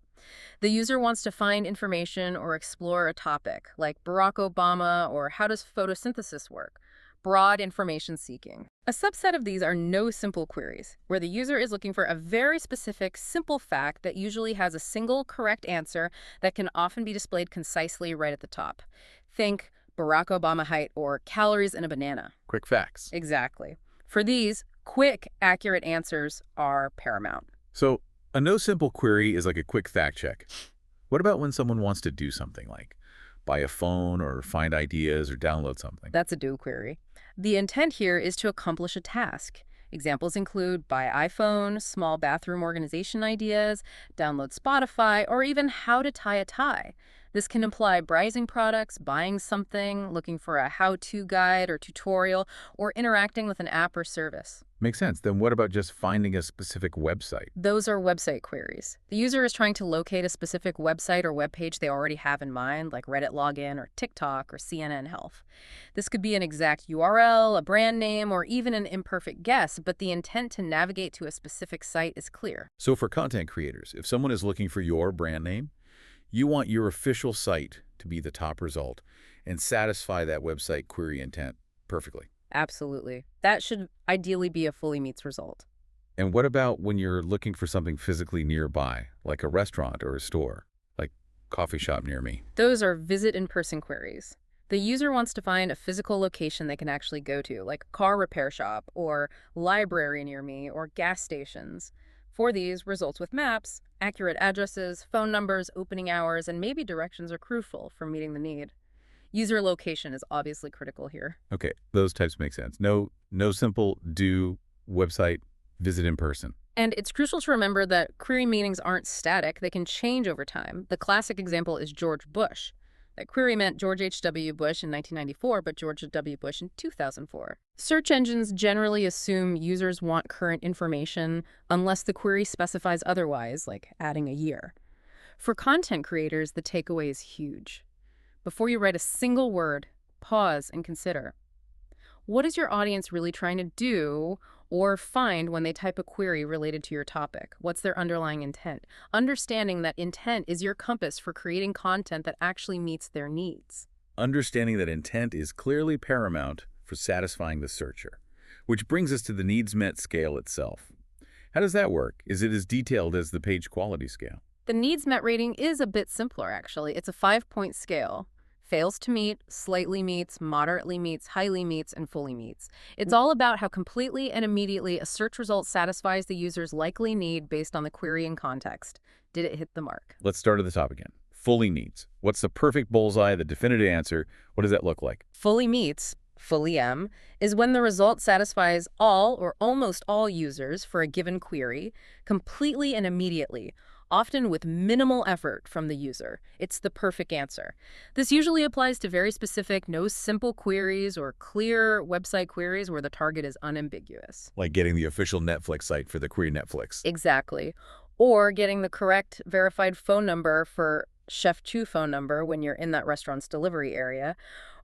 The user wants to find information or explore a topic, like Barack Obama or how does photosynthesis work? Broad information seeking. A subset of these are no simple queries, where the user is looking for a very specific, simple fact that usually has a single correct answer that can often be displayed concisely right at the top. Think Barack Obama height or calories in a banana. Quick facts. Exactly. For these, quick, accurate answers are paramount. So a no simple query is like a quick fact check. What about when someone wants to do something like buy a phone or find ideas or download something? That's a do query. The intent here is to accomplish a task. Examples include buy iPhone, small bathroom organization ideas, download Spotify, or even how to tie a tie. This can imply browsing products, buying something, looking for a how-to guide or tutorial, or interacting with an app or service. Makes sense. Then what about just finding a specific website? Those are website queries. The user is trying to locate a specific website or web page they already have in mind, like Reddit login or TikTok or CNN Health. This could be an exact URL, a brand name, or even an imperfect guess, but the intent to navigate to a specific site is clear. So for content creators, if someone is looking for your brand name, you want your official site to be the top result and satisfy that website query intent perfectly. Absolutely. That should ideally be a fully meets result. And what about when you're looking for something physically nearby, like a restaurant or a store, like coffee shop near me? Those are visit in-person queries. The user wants to find a physical location they can actually go to, like a car repair shop or library near me or gas stations. For these, results with maps, accurate addresses, phone numbers, opening hours, and maybe directions are crucial for meeting the need. User location is obviously critical here. Okay, those types make sense. No simple do, website, visit in person. And it's crucial to remember that query meanings aren't static. They can change over time. The classic example is George Bush. That query meant George H.W. Bush in 1994, but George W. Bush in 2004. Search engines generally assume users want current information unless the query specifies otherwise, like adding a year. For content creators, the takeaway is huge. Before you write a single word, pause and consider. What is your audience really trying to do or find when they type a query related to your topic? What's their underlying intent? Understanding that intent is your compass for creating content that actually meets their needs. Understanding that intent is clearly paramount for satisfying the searcher, which brings us to the needs met scale itself. How does that work? Is it as detailed as the page quality scale? The needs met rating is a bit simpler, actually. It's a 5-point scale. Fails to meet, slightly meets, moderately meets, highly meets, and fully meets. It's all about how completely and immediately a search result satisfies the user's likely need based on the query and context. Did it hit the mark? Let's start at the top again. Fully needs. What's the perfect bullseye, the definitive answer? What does that look like? Fully meets, fully M, is when the result satisfies all or almost all users for a given query completely and immediately, often with minimal effort from the user. It's the perfect answer. This usually applies to very specific, no simple queries or clear website queries where the target is unambiguous. Like getting the official Netflix site for the query Netflix. Exactly. Or getting the correct verified phone number for Chef Chu phone number when you're in that restaurant's delivery area,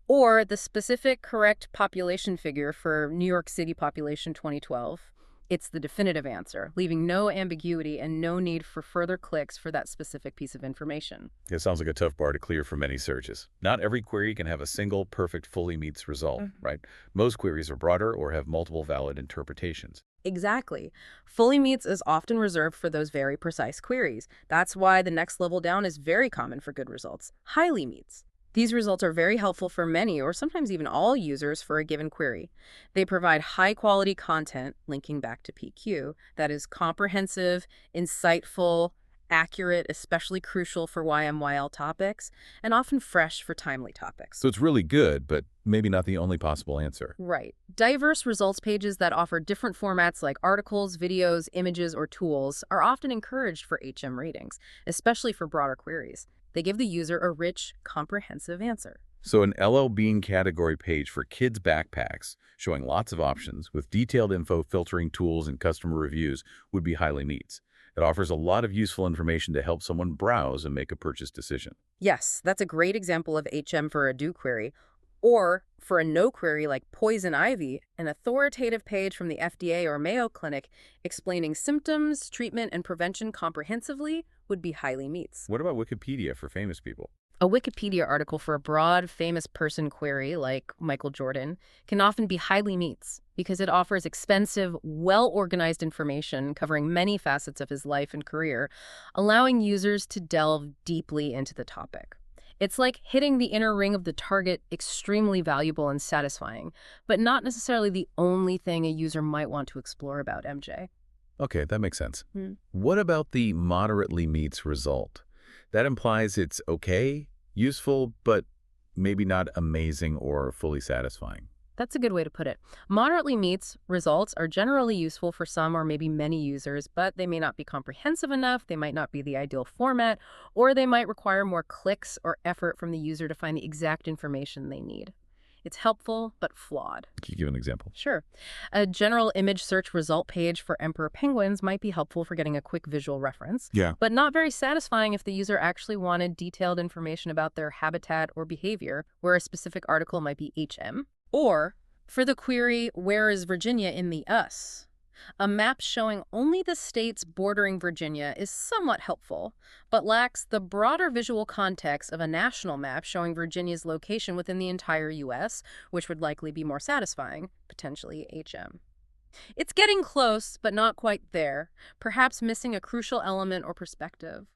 or the specific correct population figure for New York City population 2012. It's the definitive answer, leaving no ambiguity and no need for further clicks for that specific piece of information. It sounds like a tough bar to clear for many searches. Not every query can have a single perfect fully meets result, right? Most queries are broader or have multiple valid interpretations. Exactly. Fully meets is often reserved for those very precise queries. That's why the next level down is very common for good results. Highly meets. These results are very helpful for many or sometimes even all users for a given query. They provide high-quality content, linking back to PQ, that is comprehensive, insightful, accurate, especially crucial for YMYL topics, and often fresh for timely topics. So it's really good, but maybe not the only possible answer. Right. Diverse results pages that offer different formats like articles, videos, images, or tools are often encouraged for HM ratings, especially for broader queries. They give the user a rich, comprehensive answer. So an LL Bean category page for kids' backpacks, showing lots of options with detailed info, filtering tools, and customer reviews would be highly needs. It offers a lot of useful information to help someone browse and make a purchase decision. Yes, that's a great example of HM for a do query. Or, for a no query like poison ivy, an authoritative page from the FDA or Mayo Clinic explaining symptoms, treatment, and prevention comprehensively would be highly meets. What about Wikipedia for famous people? A Wikipedia article for a broad, famous person query, like Michael Jordan, can often be highly meets because it offers expensive, well-organized information covering many facets of his life and career, allowing users to delve deeply into the topic. It's like hitting the inner ring of the target, extremely valuable and satisfying, but not necessarily the only thing a user might want to explore about MJ. Okay, that makes sense. What about the moderately meets result? That implies it's okay, useful, but maybe not amazing or fully satisfying. That's a good way to put it. Moderately meets results are generally useful for some or maybe many users, but they may not be comprehensive enough, they might not be the ideal format, or they might require more clicks or effort from the user to find the exact information they need. It's helpful, but flawed. Can you give an example? Sure. A general image search result page for emperor penguins might be helpful for getting a quick visual reference, Yeah. but not very satisfying if the user actually wanted detailed information about their habitat or behavior, where a specific article might be HM. Or, for the query, where is Virginia in the US? A map showing only the states bordering Virginia is somewhat helpful, but lacks the broader visual context of a national map showing Virginia's location within the entire US, which would likely be more satisfying, potentially HM. It's getting close, but not quite there, perhaps missing a crucial element or perspective.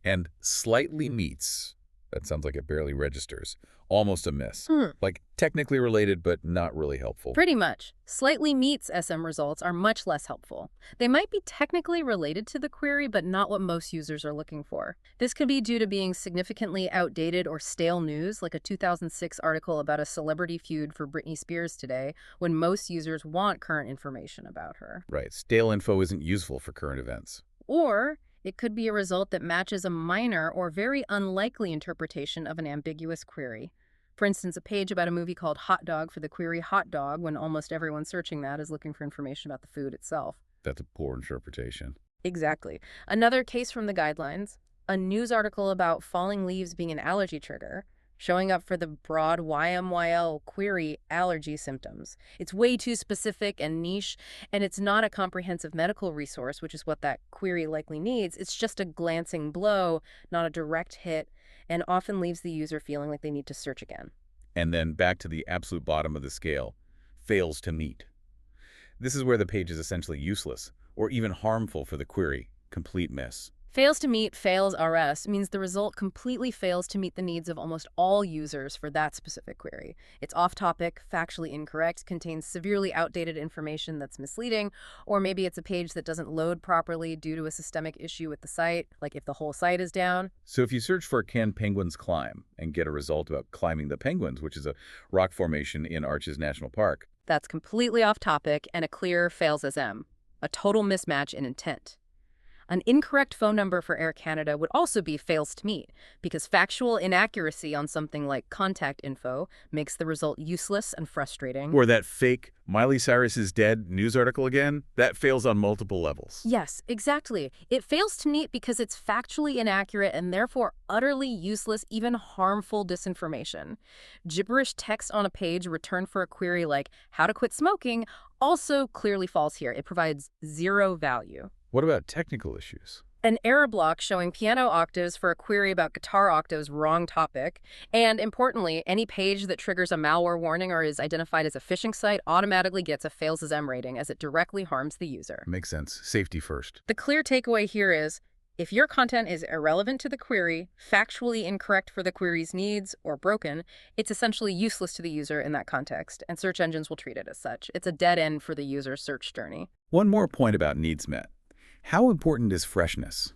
And slightly meets. That sounds like it barely registers. Almost a miss. Like technically related, but not really helpful. Pretty much. Slightly meets SM results are much less helpful. They might be technically related to the query, but not what most users are looking for. This could be due to being significantly outdated or stale news, like a 2006 article about a celebrity feud for Britney Spears today, when most users want current information about her. Right. Stale info isn't useful for current events. Or It could be a result that matches a minor or very unlikely interpretation of an ambiguous query. For instance, a page about a movie called Hot Dog for the query hot dog when almost everyone searching that is looking for information about the food itself. That's a poor interpretation. Exactly. Another case from the guidelines, a news article about falling leaves being an allergy trigger, showing up for the broad YMYL query allergy symptoms. It's way too specific and niche, and it's not a comprehensive medical resource, which is what that query likely needs. It's just a glancing blow, not a direct hit, and often leaves the user feeling like they need to search again. And then back to the absolute bottom of the scale, fails to meet. This is where the page is essentially useless or even harmful for the query. Complete miss. Fails to meet, fails RS, means the result completely fails to meet the needs of almost all users for that specific query. It's off-topic, factually incorrect, contains severely outdated information that's misleading, or maybe it's a page that doesn't load properly due to a systemic issue with the site, like if the whole site is down. So if you search for "Can penguins climb?" and get a result about climbing the Penguins, which is a rock formation in Arches National Park, That's completely off-topic and a clear fails as M, a total mismatch in intent. An incorrect phone number for Air Canada would also be fails to meet, because factual inaccuracy on something like contact info makes the result useless and frustrating. or that fake "Miley Cyrus is dead" news article again, that fails on multiple levels. Yes, exactly. It fails to meet because it's factually inaccurate and therefore utterly useless, even harmful disinformation. Gibberish text on a page returned for a query like how to quit smoking also clearly falls here. It provides zero value. What about technical issues? An error block showing piano octaves for a query about guitar octaves wrong topic, and importantly, any page that triggers a malware warning or is identified as a phishing site automatically gets a fails as M rating as it directly harms the user. Makes sense. Safety first. The clear takeaway here is, if your content is irrelevant to the query, factually incorrect for the query's needs, or broken, it's essentially useless to the user in that context, and search engines will treat it as such. It's a dead end for the user's search journey. One more point about needs met. How important is freshness?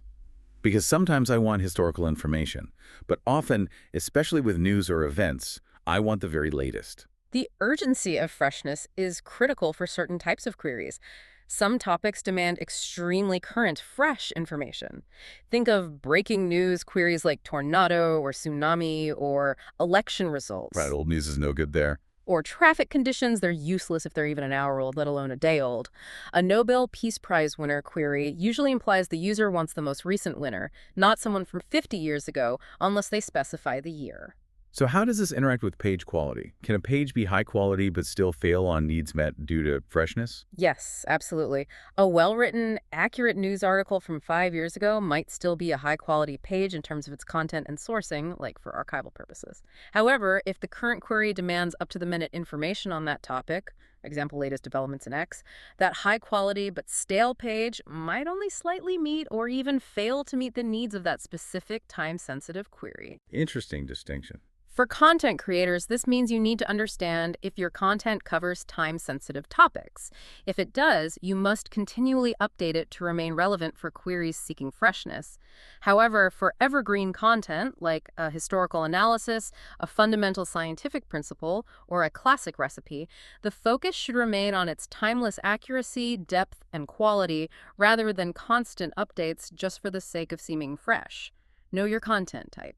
Because sometimes I want historical information, but often, especially with news or events, I want the very latest. The urgency of freshness is critical for certain types of queries. Some topics demand extremely current, fresh information. Think of breaking news queries like tornado or tsunami or election results. Right, old news is no good there. Or traffic conditions, they're useless if they're even an hour old, let alone a day old. A Nobel Peace Prize winner query usually implies the user wants the most recent winner, not someone from 50 years ago, unless they specify the year. So how does this interact with page quality? Can a page be high quality but still fail on needs met due to freshness? Yes, absolutely. A well-written, accurate news article from 5 years ago might still be a high-quality page in terms of its content and sourcing, like for archival purposes. However, if the current query demands up-to-the-minute information on that topic, example latest developments in X, that high-quality but stale page might only slightly meet or even fail to meet the needs of that specific time-sensitive query. Interesting distinction. For content creators, this means you need to understand if your content covers time-sensitive topics. If it does, you must continually update it to remain relevant for queries seeking freshness. However, for evergreen content, like a historical analysis, a fundamental scientific principle, or a classic recipe, the focus should remain on its timeless accuracy, depth, and quality, rather than constant updates just for the sake of seeming fresh. Know your content type.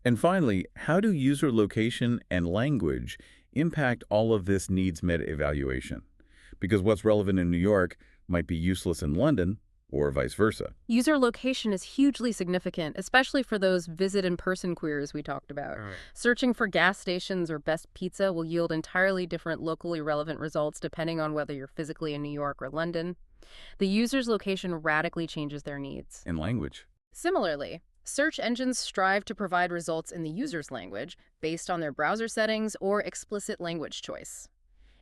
And finally, how do user location and language impact all of this needs met evaluation? Because what's relevant in New York might be useless in London, or vice versa. User location is hugely significant, especially for those visit-in-person queries we talked about. All right. Searching for gas stations or best pizza will yield entirely different locally relevant results depending on whether you're physically in New York or London. The user's location radically changes their needs. And language. Similarly, search engines strive to provide results in the user's language based on their browser settings or explicit language choice.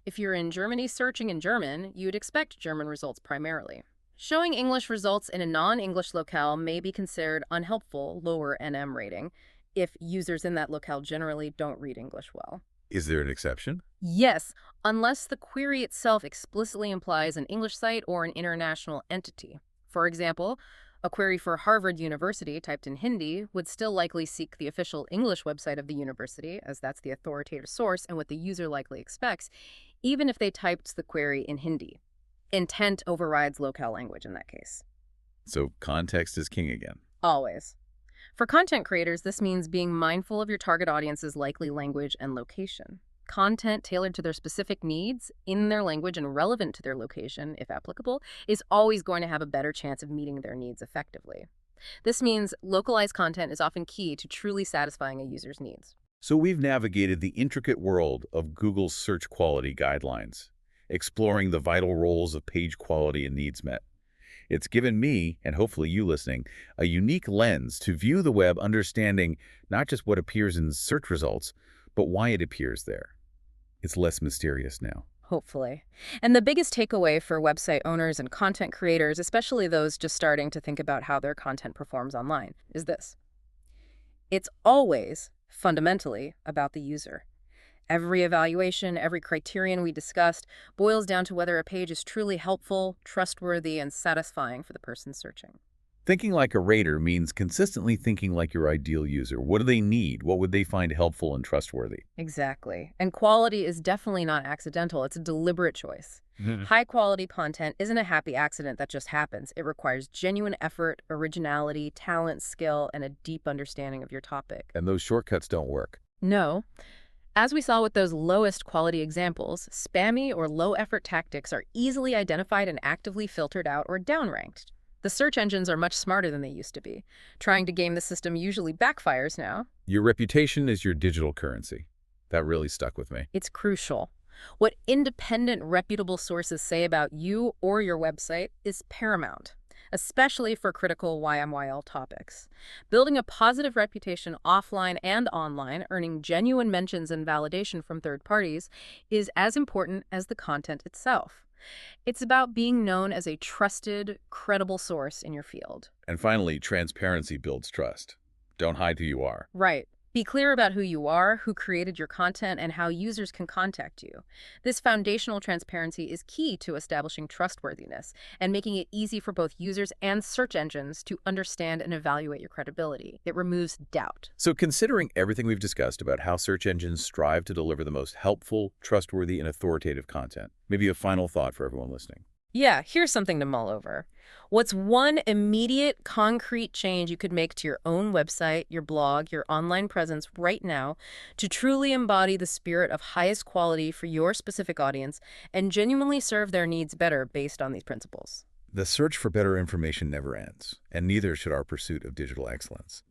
If you're in Germany searching in German, you'd expect German results primarily. Showing English results in a non-English locale may be considered unhelpful, lower NM rating, if users in that locale generally don't read English well. Is there an exception? Yes, unless the query itself explicitly implies an English site or an international entity. For example, a query for Harvard University typed in Hindi would still likely seek the official English website of the university, as that's the authoritative source and what the user likely expects, even if they typed the query in Hindi. Intent overrides locale language in that case. So context is king again. Always. For content creators, this means being mindful of your target audience's likely language and location. Content tailored to their specific needs, in their language and relevant to their location, if applicable, is always going to have a better chance of meeting their needs effectively. This means localized content is often key to truly satisfying a user's needs. So we've navigated the intricate world of Google's search quality guidelines, exploring the vital roles of page quality and needs met. It's given me, and hopefully you listening, a unique lens to view the web, understanding not just what appears in search results, but why it appears there. It's less mysterious now. Hopefully. And the biggest takeaway for website owners and content creators, especially those just starting to think about how their content performs online, is this. It's always, fundamentally, about the user. Every evaluation, every criterion we discussed boils down to whether a page is truly helpful, trustworthy, and satisfying for the person searching. Thinking like a rater means consistently thinking like your ideal user. What do they need? What would they find helpful and trustworthy? Exactly. And quality is definitely not accidental. It's a deliberate choice. High-quality content isn't a happy accident that just happens. It requires genuine effort, originality, talent, skill, and a deep understanding of your topic. And those shortcuts don't work. No. As we saw with those lowest quality examples, spammy or low-effort tactics are easily identified and actively filtered out or downranked. The search engines are much smarter than they used to be. Trying to game the system usually backfires now. Your reputation is your digital currency. That really stuck with me. It's crucial. What independent, reputable sources say about you or your website is paramount, especially for critical YMYL topics. Building a positive reputation offline and online, earning genuine mentions and validation from third parties, is as important as the content itself. It's about being known as a trusted, credible source in your field. And finally, transparency builds trust. Don't hide who you are. Right. Be clear about who you are, who created your content, and how users can contact you. This foundational transparency is key to establishing trustworthiness and making it easy for both users and search engines to understand and evaluate your credibility. It removes doubt. So considering everything we've discussed about how search engines strive to deliver the most helpful, trustworthy, and authoritative content, maybe a final thought for everyone listening. Yeah, here's something to mull over. What's one immediate, concrete change you could make to your own website, your blog, your online presence right now to truly embody the spirit of highest quality for your specific audience and genuinely serve their needs better based on these principles? The search for better information never ends, and neither should our pursuit of digital excellence.